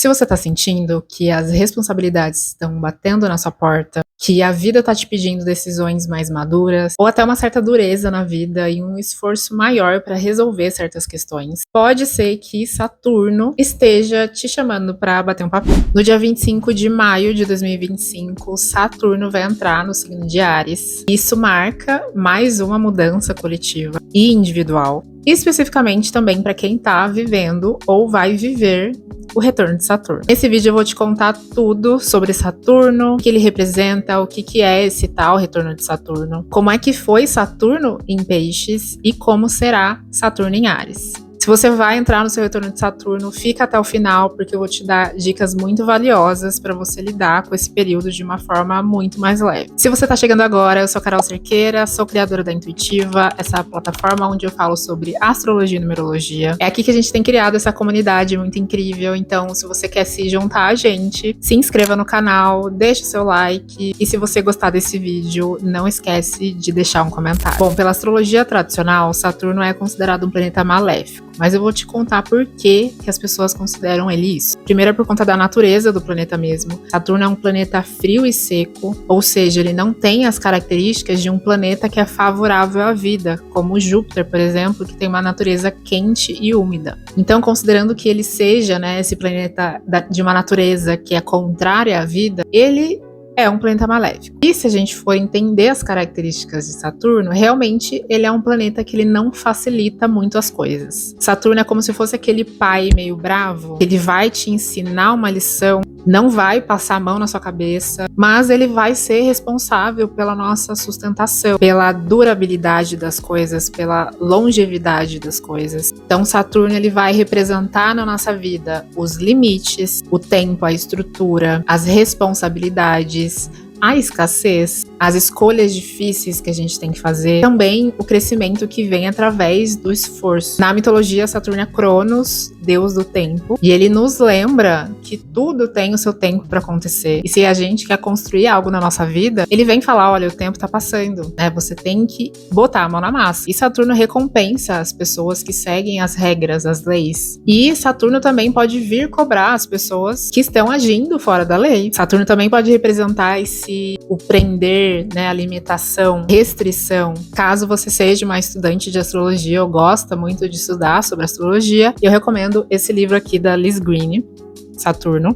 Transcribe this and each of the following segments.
Se você tá sentindo que as responsabilidades estão batendo na sua porta, que a vida tá te pedindo decisões mais maduras, ou até uma certa dureza na vida e um esforço maior para resolver certas questões, pode ser que Saturno esteja te chamando para bater um papo. No dia 25 de maio de 2025, Saturno vai entrar no signo de Áries. Isso marca mais uma mudança coletiva e individual, e especificamente também para quem tá vivendo ou vai viver o retorno de Saturno. Nesse vídeo eu vou te contar tudo sobre Saturno, o que ele representa, o que é esse tal retorno de Saturno, como é que foi Saturno em Peixes e como será Saturno em Áries. Se você vai entrar no seu retorno de Saturno, fica até o final, porque eu vou te dar dicas muito valiosas para você lidar com esse período de uma forma muito mais leve. Se você está chegando agora, eu sou Carol Cerqueira, sou criadora da Intuitiva, essa plataforma onde eu falo sobre astrologia e numerologia. É aqui que a gente tem criado essa comunidade muito incrível, então se você quer se juntar a gente, se inscreva no canal, deixe o seu like, e se você gostar desse vídeo, não esquece de deixar um comentário. Bom, pela astrologia tradicional, Saturno é considerado um planeta maléfico. Mas eu vou te contar por que as pessoas consideram ele isso. Primeiro é por conta da natureza do planeta mesmo. Saturno é um planeta frio e seco, ou seja, ele não tem as características de um planeta que é favorável à vida, como Júpiter, por exemplo, que tem uma natureza quente e úmida. Então, considerando que ele seja, esse planeta de uma natureza que é contrária à vida, ele é um planeta maléfico. E se a gente for entender as características de Saturno, realmente ele é um planeta que ele não facilita muito as coisas. Saturno é como se fosse aquele pai meio bravo, ele vai te ensinar uma lição, não vai passar a mão na sua cabeça, mas ele vai ser responsável pela nossa sustentação, pela durabilidade das coisas, pela longevidade das coisas. Então Saturno ele vai representar na nossa vida os limites, o tempo, a estrutura, as responsabilidades, a escassez, as escolhas difíceis que a gente tem que fazer, também o crescimento que vem através do esforço. Na mitologia, Saturno é Cronos, deus do tempo, e ele nos lembra que tudo tem o seu tempo para acontecer. E se a gente quer construir algo na nossa vida, ele vem falar, olha, o tempo tá passando, Você tem que botar a mão na massa. E Saturno recompensa as pessoas que seguem as regras, as leis. E Saturno também pode vir cobrar as pessoas que estão agindo fora da lei. Saturno também pode representar o prender, a limitação, restrição. Caso você seja uma estudante de astrologia ou gosta muito de estudar sobre astrologia, eu recomendo esse livro aqui da Liz Greene, Saturno.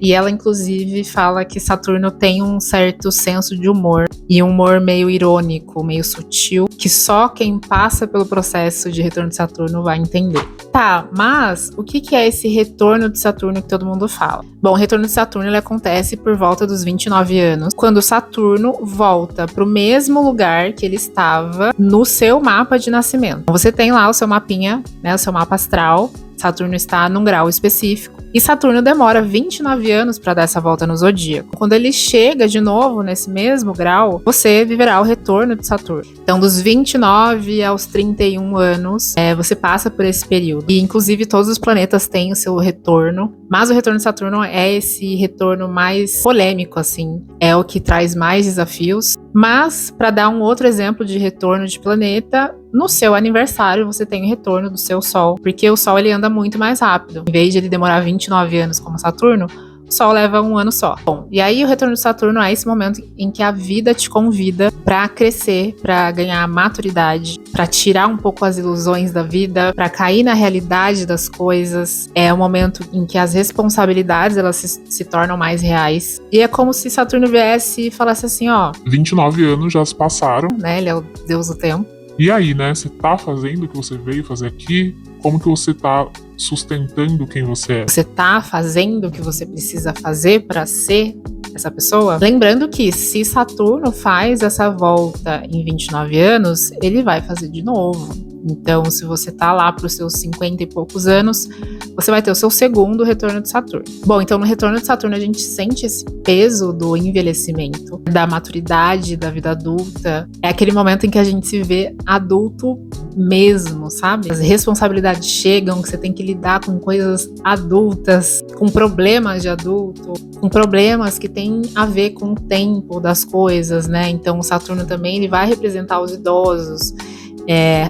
E ela, inclusive, fala que Saturno tem um certo senso de humor, e um humor meio irônico, meio sutil, que só quem passa pelo processo de retorno de Saturno vai entender. Tá, mas o que é esse retorno de Saturno que todo mundo fala? Bom, o retorno de Saturno ele acontece por volta dos 29 anos, quando Saturno volta para o mesmo lugar que ele estava no seu mapa de nascimento. Você tem lá o seu mapinha, o seu mapa astral. Saturno está num grau específico. E Saturno demora 29 anos para dar essa volta no zodíaco. Quando ele chega de novo nesse mesmo grau, você viverá o retorno de Saturno. Então, dos 29 aos 31 anos, você passa por esse período. E, inclusive, todos os planetas têm o seu retorno. Mas o retorno de Saturno é esse retorno mais polêmico, assim. É o que traz mais desafios. Mas, para dar um outro exemplo de retorno de planeta, no seu aniversário você tem o retorno do seu Sol, porque o Sol ele anda muito mais rápido. Em vez de ele demorar 29 anos como Saturno, o Sol leva um ano só. Bom, e aí o retorno de Saturno é esse momento em que a vida te convida para crescer, para ganhar maturidade, para tirar um pouco as ilusões da vida, para cair na realidade das coisas. É o momento em que as responsabilidades elas se tornam mais reais. E é como se Saturno viesse e falasse assim, 29 anos já se passaram. Ele é o deus do tempo. E aí, você tá fazendo o que você veio fazer aqui? Como que você tá sustentando quem você é? Você tá fazendo o que você precisa fazer para ser essa pessoa? Lembrando que se Saturno faz essa volta em 29 anos, ele vai fazer de novo. Então, se você tá lá pros seus 50 e poucos anos, você vai ter o seu segundo retorno de Saturno. Bom, então no retorno de Saturno a gente sente esse peso do envelhecimento, da maturidade, da vida adulta. É aquele momento em que a gente se vê adulto mesmo, sabe? As responsabilidades chegam, que você tem que lidar com coisas adultas, com problemas de adulto, com problemas que têm a ver com o tempo das coisas, Então o Saturno também ele vai representar os idosos.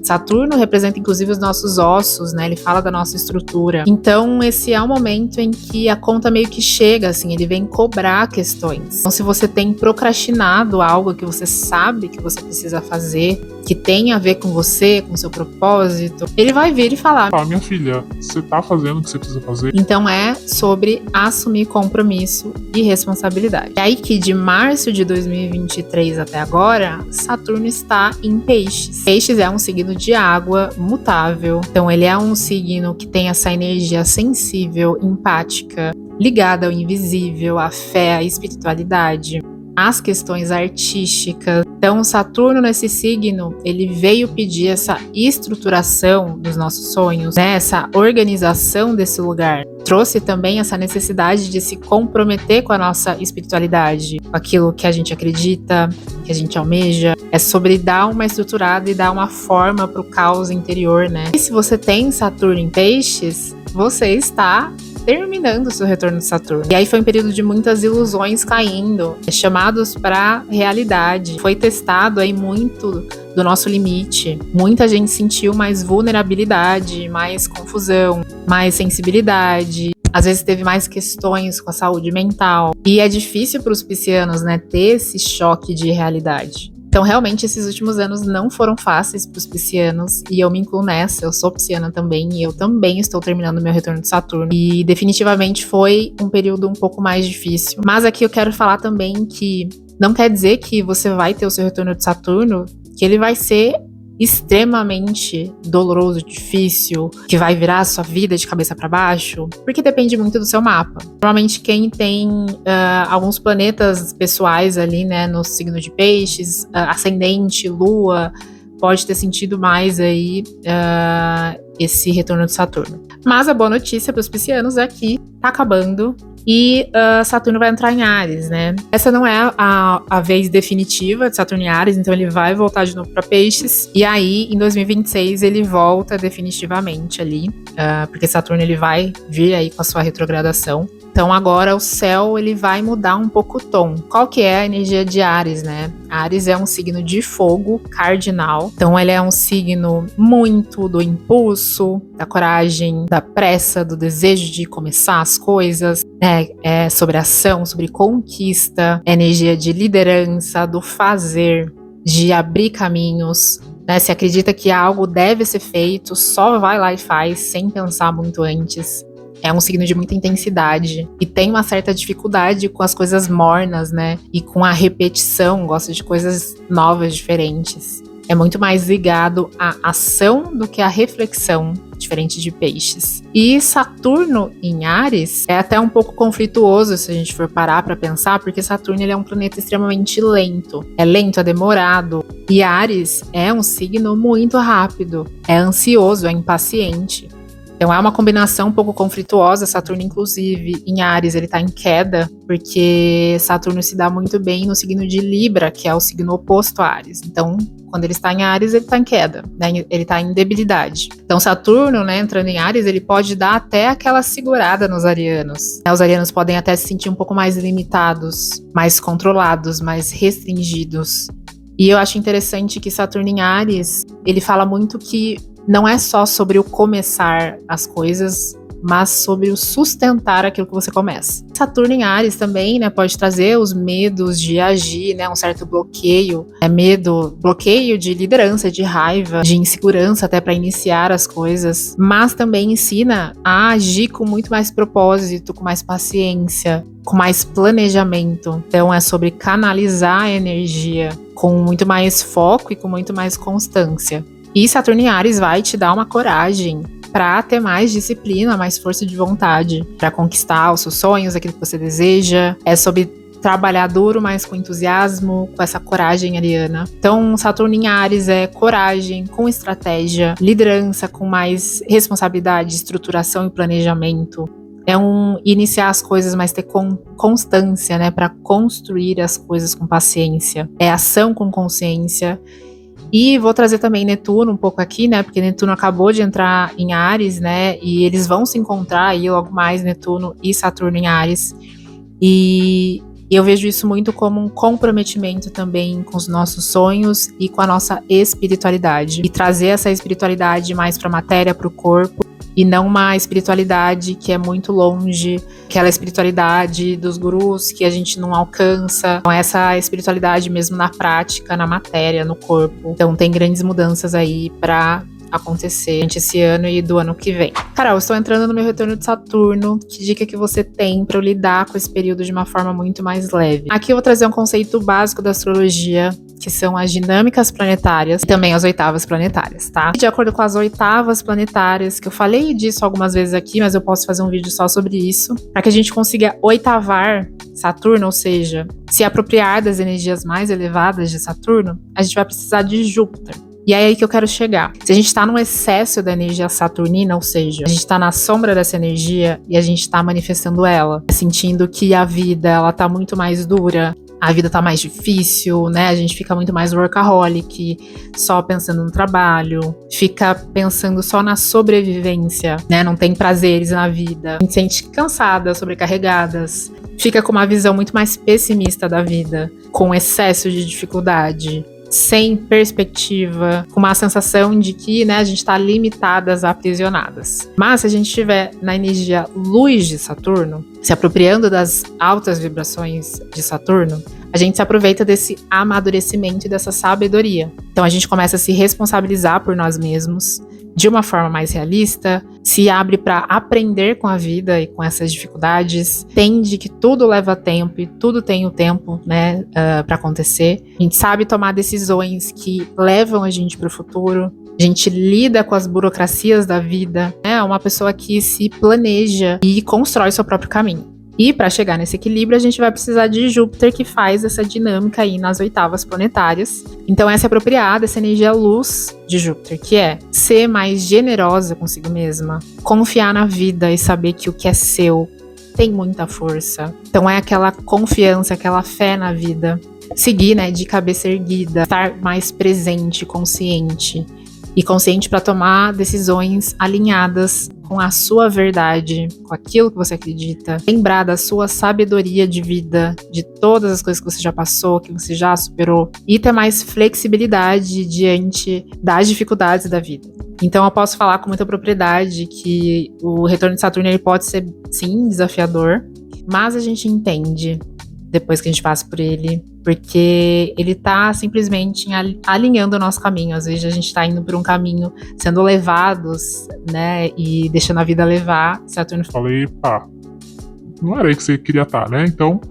Saturno representa inclusive os nossos ossos, né? Ele fala da nossa estrutura. Então esse é um momento em que a conta meio que chega, assim, ele vem cobrar questões. Então se você tem procrastinado algo que você sabe que você precisa fazer, que tem a ver com você, com seu propósito, ele vai vir e falar: Minha filha, você tá fazendo o que você precisa fazer? Então é sobre assumir compromisso e responsabilidade. É aí que de março de 2023 até agora, Saturno está em Peixes. Peixes é um signo de água mutável, então ele é um signo que tem essa energia sensível, empática, ligada ao invisível, à fé, à espiritualidade, às questões artísticas. Então Saturno nesse signo, ele veio pedir essa estruturação dos nossos sonhos, né? Essa organização desse lugar. Trouxe também essa necessidade de se comprometer com a nossa espiritualidade, com aquilo que a gente acredita, que a gente almeja. É sobre dar uma estruturada e dar uma forma para o caos interior, né? E se você tem Saturno em Peixes, você está terminando o seu retorno de Saturno. E aí foi um período de muitas ilusões caindo, chamados para realidade. Foi testado aí muito do nosso limite. Muita gente sentiu mais vulnerabilidade, mais confusão, mais sensibilidade. Às vezes teve mais questões com a saúde mental. E é difícil para os piscianos, né, ter esse choque de realidade. Então, realmente, esses últimos anos não foram fáceis para os piscianos, e eu me incluo nessa, eu sou pisciana também, e eu também estou terminando meu retorno de Saturno, e definitivamente foi um período um pouco mais difícil. Mas aqui eu quero falar também que não quer dizer que você vai ter o seu retorno de Saturno, que ele vai ser extremamente doloroso, difícil, que vai virar a sua vida de cabeça para baixo, porque depende muito do seu mapa. Normalmente quem tem alguns planetas pessoais ali, né, no signo de Peixes, ascendente, lua, pode ter sentido mais aí esse retorno de Saturno. Mas a boa notícia para os piscianos é que tá acabando e Saturno vai entrar em Áries, né? Essa não é a vez definitiva de Saturno em Áries, então ele vai voltar de novo para Peixes. E aí, em 2026, ele volta definitivamente ali, porque Saturno ele vai vir aí com a sua retrogradação. Então agora o céu ele vai mudar um pouco o tom. Qual que é a energia de Áries, né? Áries é um signo de fogo cardinal. Então ele é um signo muito do impulso, da coragem, da pressa, do desejo de começar as coisas. É sobre ação, sobre conquista, energia de liderança, do fazer, de abrir caminhos. Né? Se acredita que algo deve ser feito, só vai lá e faz, sem pensar muito antes. É um signo de muita intensidade e tem uma certa dificuldade com as coisas mornas, né? E com a repetição, gosta de coisas novas, diferentes. É muito mais ligado à ação do que à reflexão, diferente de Peixes. E Saturno em Áries é até um pouco conflituoso se a gente for parar para pensar, porque Saturno ele é um planeta extremamente lento. É lento, é demorado. E Áries é um signo muito rápido, é ansioso, é impaciente. Então é uma combinação um pouco conflituosa. Saturno, inclusive, em Áries, ele tá em queda, porque Saturno se dá muito bem no signo de Libra, que é o signo oposto a Áries. Então, quando ele está em Áries, ele tá em queda, né? Ele tá em debilidade. Então, Saturno, né, entrando em Áries, ele pode dar até aquela segurada nos arianos. Os arianos podem até se sentir um pouco mais limitados, mais controlados, mais restringidos. E eu acho interessante que Saturno em Áries, ele fala muito que não é só sobre o começar as coisas, mas sobre o sustentar aquilo que você começa. Saturno em Áries também, né, pode trazer os medos de agir, né, um certo bloqueio, bloqueio de liderança, de raiva, de insegurança até para iniciar as coisas, mas também ensina a agir com muito mais propósito, com mais paciência, com mais planejamento. Então é sobre canalizar a energia com muito mais foco e com muito mais constância. E Saturno em Áries vai te dar uma coragem para ter mais disciplina, mais força de vontade, para conquistar os seus sonhos, aquilo que você deseja. É sobre trabalhar duro, mas com entusiasmo, com essa coragem ariana. Então, Saturno em Áries é coragem, com estratégia, liderança, com mais responsabilidade, estruturação e planejamento. É iniciar as coisas, mas ter constância, né, para construir as coisas com paciência. É ação com consciência. E vou trazer também Netuno um pouco aqui, né? Porque Netuno acabou de entrar em Áries, né? E eles vão se encontrar aí logo mais, Netuno e Saturno em Áries. E E eu vejo isso muito como um comprometimento também com os nossos sonhos e com a nossa espiritualidade. E trazer essa espiritualidade mais para a matéria, para o corpo, e não uma espiritualidade que é muito longe, aquela espiritualidade dos gurus que a gente não alcança. Então, essa espiritualidade mesmo na prática, na matéria, no corpo. Então tem grandes mudanças aí para acontecer durante esse ano e do ano que vem. Carol, eu estou entrando no meu retorno de Saturno. Que dica que você tem para eu lidar com esse período de uma forma muito mais leve? Aqui eu vou trazer um conceito básico da astrologia, que são as dinâmicas planetárias e também as oitavas planetárias, tá? De acordo com as oitavas planetárias, que eu falei disso algumas vezes aqui, mas eu posso fazer um vídeo só sobre isso, para que a gente consiga oitavar Saturno, ou seja, se apropriar das energias mais elevadas de Saturno, a gente vai precisar de Júpiter. E é aí que eu quero chegar. Se a gente tá num excesso da energia saturnina, ou seja, a gente tá na sombra dessa energia e a gente tá manifestando ela, sentindo que a vida, ela tá muito mais dura, a vida tá mais difícil, né? A gente fica muito mais workaholic, só pensando no trabalho, fica pensando só na sobrevivência, né? Não tem prazeres na vida. A gente se sente cansada, sobrecarregadas, fica com uma visão muito mais pessimista da vida, com excesso de dificuldade, sem perspectiva, com uma sensação de que, né, a gente está limitadas, aprisionadas. Mas se a gente estiver na energia luz de Saturno, se apropriando das altas vibrações de Saturno, a gente se aproveita desse amadurecimento e dessa sabedoria. Então a gente começa a se responsabilizar por nós mesmos de uma forma mais realista, se abre para aprender com a vida e com essas dificuldades, entende que tudo leva tempo e tudo tem o tempo, né, para acontecer. A gente sabe tomar decisões que levam a gente para o futuro. A gente lida com as burocracias da vida, né? É uma pessoa que se planeja e constrói seu próprio caminho. E para chegar nesse equilíbrio, a gente vai precisar de Júpiter, que faz essa dinâmica aí nas oitavas planetárias. Então essa é apropriada, essa energia luz de Júpiter, que é ser mais generosa consigo mesma, confiar na vida e saber que o que é seu tem muita força. Então é aquela confiança, aquela fé na vida. Seguir, né, de cabeça erguida, estar mais presente, consciente. E consciente para tomar decisões alinhadas com a sua verdade, com aquilo que você acredita. Lembrar da sua sabedoria de vida, de todas as coisas que você já passou, que você já superou. E ter mais flexibilidade diante das dificuldades da vida. Então eu posso falar com muita propriedade que o retorno de Saturno ele pode ser, sim, desafiador. Mas a gente entende, depois que a gente passa por ele, porque ele tá simplesmente alinhando o nosso caminho. Às vezes a gente tá indo por um caminho, sendo levados, né, e deixando a vida levar. Saturno Falei, pá, não era aí que você queria estar, né? Então,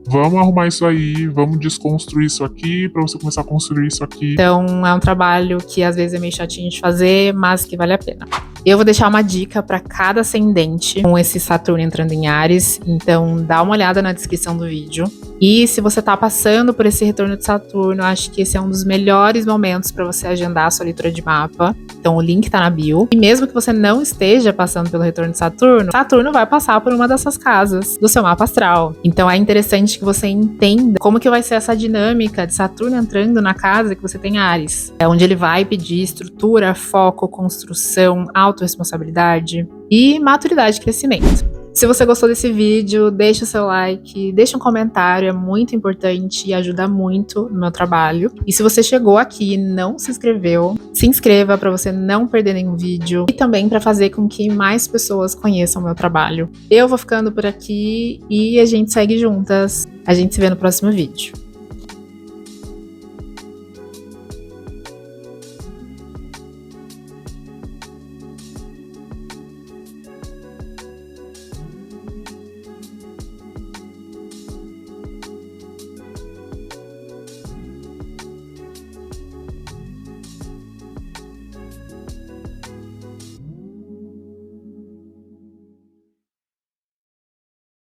vamos arrumar isso aí, vamos desconstruir isso aqui pra você começar a construir isso aqui. Então é um trabalho que às vezes é meio chatinho de fazer, mas que vale a pena. Eu vou deixar uma dica para cada ascendente com esse Saturno entrando em Áries, então dá uma olhada na descrição do vídeo. E se você tá passando por esse retorno de Saturno, acho que esse é um dos melhores momentos para você agendar a sua leitura de mapa. Então o link tá na bio. E mesmo que você não esteja passando pelo retorno de Saturno, Saturno vai passar por uma dessas casas do seu mapa astral. Então é interessante que você entenda como que vai ser essa dinâmica de Saturno entrando na casa que você tem Áries. É onde ele vai pedir estrutura, foco, construção, autorresponsabilidade e maturidade e crescimento. Se você gostou desse vídeo, deixa o seu like, deixa um comentário, é muito importante e ajuda muito no meu trabalho. E se você chegou aqui e não se inscreveu, se inscreva para você não perder nenhum vídeo e também para fazer com que mais pessoas conheçam o meu trabalho. Eu vou ficando por aqui e a gente segue juntas. A gente se vê no próximo vídeo.